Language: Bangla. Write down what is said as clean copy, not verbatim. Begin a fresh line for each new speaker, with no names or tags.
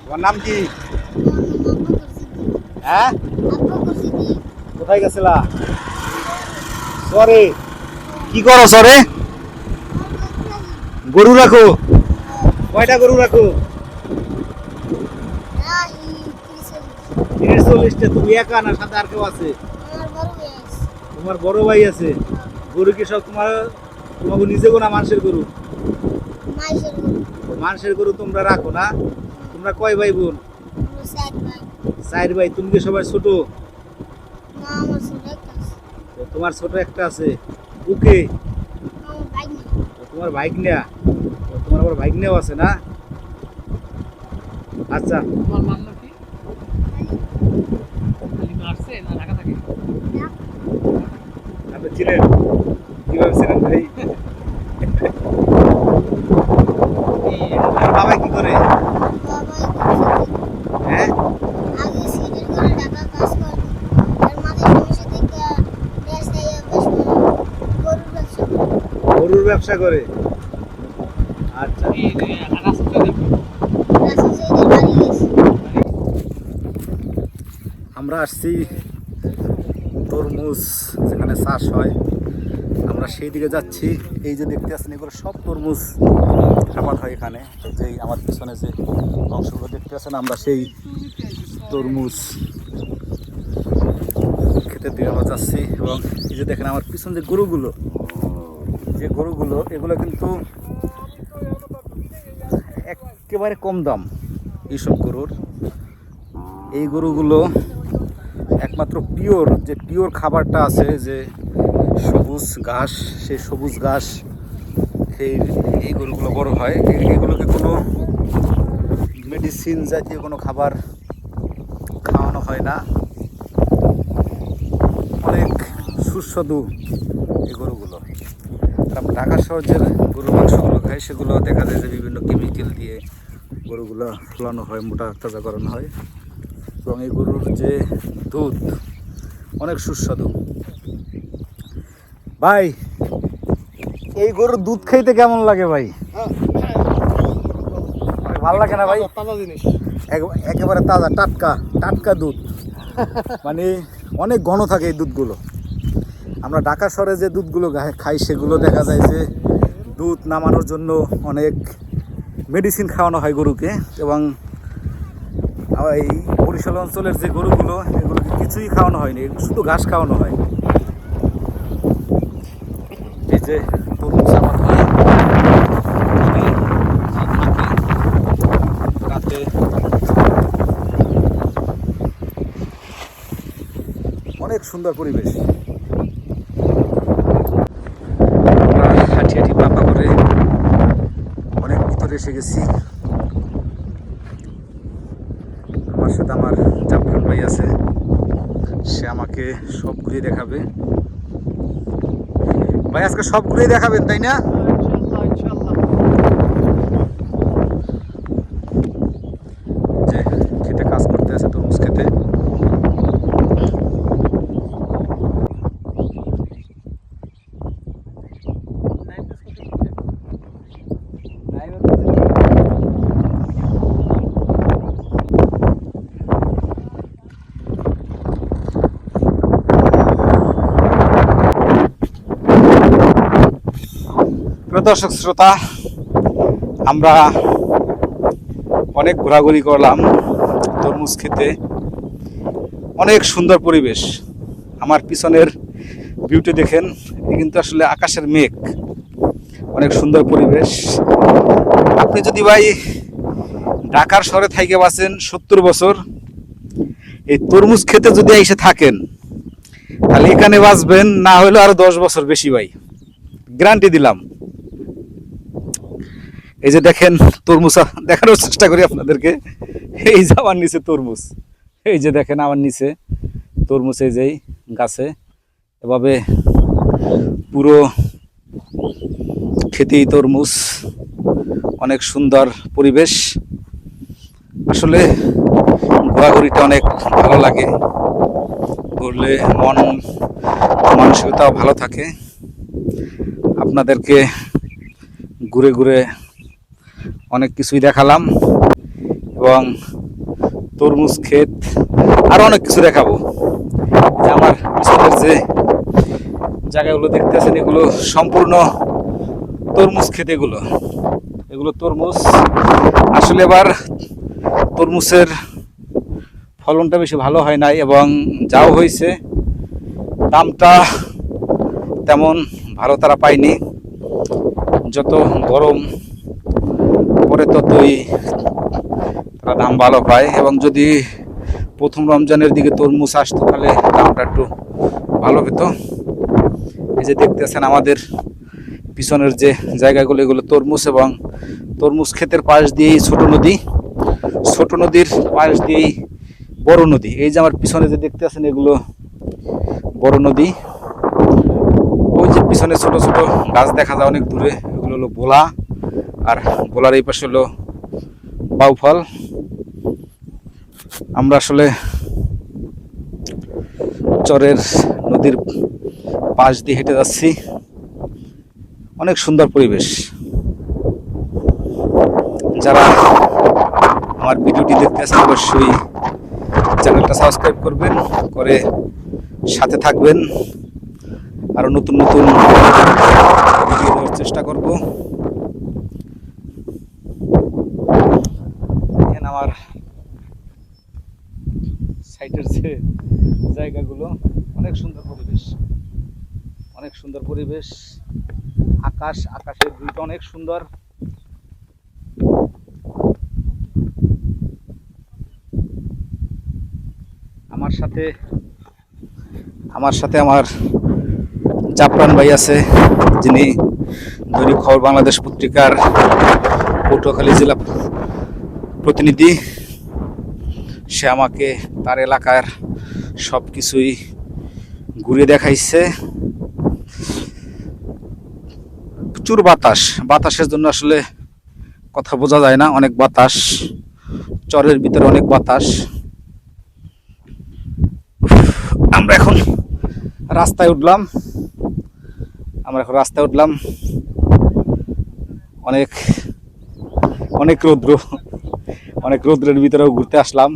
তোমার নাম কি? হ্যাঁ, কোথায় গেছিলা? সরে কি করো? সরে গরু রাখো? কয়টা গরু রাখো? 40টা। তুমি একা না সাথে আর কেউ আছে? তোমার বড় ভাই আছে। গরু কি সব তোমাকে নিজে গোনা মানুষের গরু? মানুষের গরু তোমরা রাখো না? তোমরা কয় ভাই বোন? 4 ভাই। তুমি কি সবাই ছোট? তোমার ছোট একটা আছে। ওকে, তোমার ভাইগনা। তোমার আবার ভাইগনাও আছে না? আচ্ছা,
তোমার নাম কি? হালিমা আসছে না ঢাকা থাকে?
আপনি ছিলেন কিভাবে ছিলেন ভাই? আর বাবা কি করে? হ্যাঁ, গরুর ব্যবসা করে। আচ্ছা, আমরা আসছি তরমুজ যেখানে চাষ হয়, আমরা সেই দিকে যাচ্ছি। এই যে দেখতে পাচ্ছেন এগুলো সব তরমুজ আবাদ হয় এখানে। যেই আমার পিছনে যে অংশগুলো দেখতে পাচ্ছেন, আমরা সেই তরমুজ ক্ষেতের দিকে আমরা যাচ্ছি। এবং এই যে দেখেন আমার পিছনে যে গরুগুলো এগুলো কিন্তু একেবারে কম দাম এইসব গরুর। এই গরুগুলো একমাত্র পিওর খাবারটা আছে, যে সবুজ ঘাস, সেই সবুজ ঘাস এই গরুগুলো বড় হয়। এগুলোকে কোনো মেডিসিন জাতীয় কোনো খাবার খাওয়ানো হয় না। অনেক সুস্বাদু এই গরুগুলো। আমরা ঢাকা শহর যে গরুর মাংসগুলো খাই, সেগুলো দেখা যায় যে বিভিন্ন কেমিক্যাল দিয়ে গরুগুলো ফলানো হয়, মোটা তাজা করানো হয়। এবং এই গরুর যে দুধ অনেক সুস্বাদু। ভাই, এই গরুর দুধ খাইতে কেমন লাগে ভাই? ভালো লাগে না ভাই?
তাজা জিনিস,
একেবারে তাজা টাটকা দুধ। মানে অনেক ঘন থাকে এই দুধগুলো। আমরা ঢাকা শহরে যে দুধগুলো খাই, সেগুলো দেখা যায় যে দুধ নামানোর জন্য অনেক মেডিসিন খাওয়ানো হয় গরুকে। এবং এই বরিশাল অঞ্চলের যে গরুগুলো, এগুলোকে কিছুই খাওয়ানো হয়নি, শুধু ঘাস খাওয়ানো হয়। এই যে তরমুজ আবাদ হয় রাতে, অনেক সুন্দর পরিবেশ। আমরা হাঁটি পাপা করে অনেক ভিতরে এসে গেছি। আমার সাথে আমার জাফরান ভাই আছে, সে আমাকে সবগুলি দেখাবে। ভাই, আজকে সবগুলোই দেখাবেন তাই না?
ইনশাআল্লাহ।
যে খেতে কাজ করতে আছে, তরমুজ খেতে। প্রিয় দর্শক শ্রোতা, আমরা অনেক ঘোরাঘুরি করলাম তরমুজ খেতে। অনেক সুন্দর পরিবেশ। আমার পিছনের ভিউটি দেখেন, কিন্তু আসলে আকাশের মেঘ। অনেক সুন্দর পরিবেশ। আপনি যদি ভাই ঢাকার শহরে থাইকে বাঁচেন 70 বছর, এই তরমুজ খেতে যদি এসে থাকেন, তাহলে এখানে বাঁচবেন না হলে আরো 10 বছর বেশি ভাই, গ্যারান্টি দিলাম। এই যে দেখেন তরমুজ, দেখানোর চেষ্টা করি আপনাদেরকে। এই যে আমার নিচে তরমুজ, এই যে দেখেন আমার নিচে তরমুজ, এই যে গাছে এভাবে পুরো খেতেই তরমুজ। অনেক সুন্দর পরিবেশ। আসলে ঘোরাঘুরিটা অনেক ভালো লাগে, ঘুরলে মন মানসিকতাও ভালো থাকে। আপনাদেরকে ঘুরে ঘুরে অনেক কিছুই দেখালাম এবং তরমুজ ক্ষেত আরো অনেক কিছু দেখাবো। যে আমার পিছনের যে জায়গাগুলো দেখতেছেন এগুলো সম্পূর্ণ তরমুজ ক্ষেত। এগুলো তরমুজ। আসলে এবার তরমুজের ফলনটা বেশি ভালো হয় নাই এবং যাও হয়েছে দামটা তেমন ভালো তারা পায়নি। যত গরম পরে ততই তারা দাম ভালো পায় এবং যদি প্রথম রমজানের দিকে তরমুজ আসতো তাহলে দামটা একটু ভালো পেত। এই যে দেখতেছেন আমাদের পিছনের যে জায়গাগুলো এগুলো তরমুজ এবং তরমুজ ক্ষেতের পাশ দিয়েই ছোট নদীর পাশ দিয়েই বড় নদী। এই যে আমার পিছনে যে দেখতে আছেন এগুলো বড় নদী। ওই যে পিছনে ছোট ছোট গাছ দেখা যায় অনেক দূরে, এগুলো হলো বোলা, আর বোলার এই পাশে হলো বাউফল। আমরা আসলে চরের নদীর পাশ দিয়ে হেঁটে যাচ্ছি। অনেক সুন্দর পরিবেশ। যারা আমার ভিডিওটি দেখতে আছেন অবশ্যই চ্যানেলটা সাবস্ক্রাইব করবেন, করে সাথে থাকবেন। আরো নতুন নতুন ভিডিও দেওয়ার চেষ্টা করব। দেখেন আমার সাইটের যে জায়গাগুলো অনেক সুন্দর পরিবেশ। আকাশের ভিউটা অনেক সুন্দর। আমার সাথে আমার জাফরান ভাই আছে, যিনি দৈনিক খবর বাংলাদেশ পত্রিকার পটুয়াখালী জেলা প্রতিনিধি। সে আমাকে তার এলাকার সব কিছুই ঘুরে দেখাইছে। প্রচুর বাতাসের জন্য আসলে কথা বোঝা যায় না। অনেক বাতাস, চরের ভিতরে অনেক বাতাস। আমরা এখন রাস্তায় উঠলাম। অনেক রৌদ্রের ভিতরেও ঘুরতে আসলাম।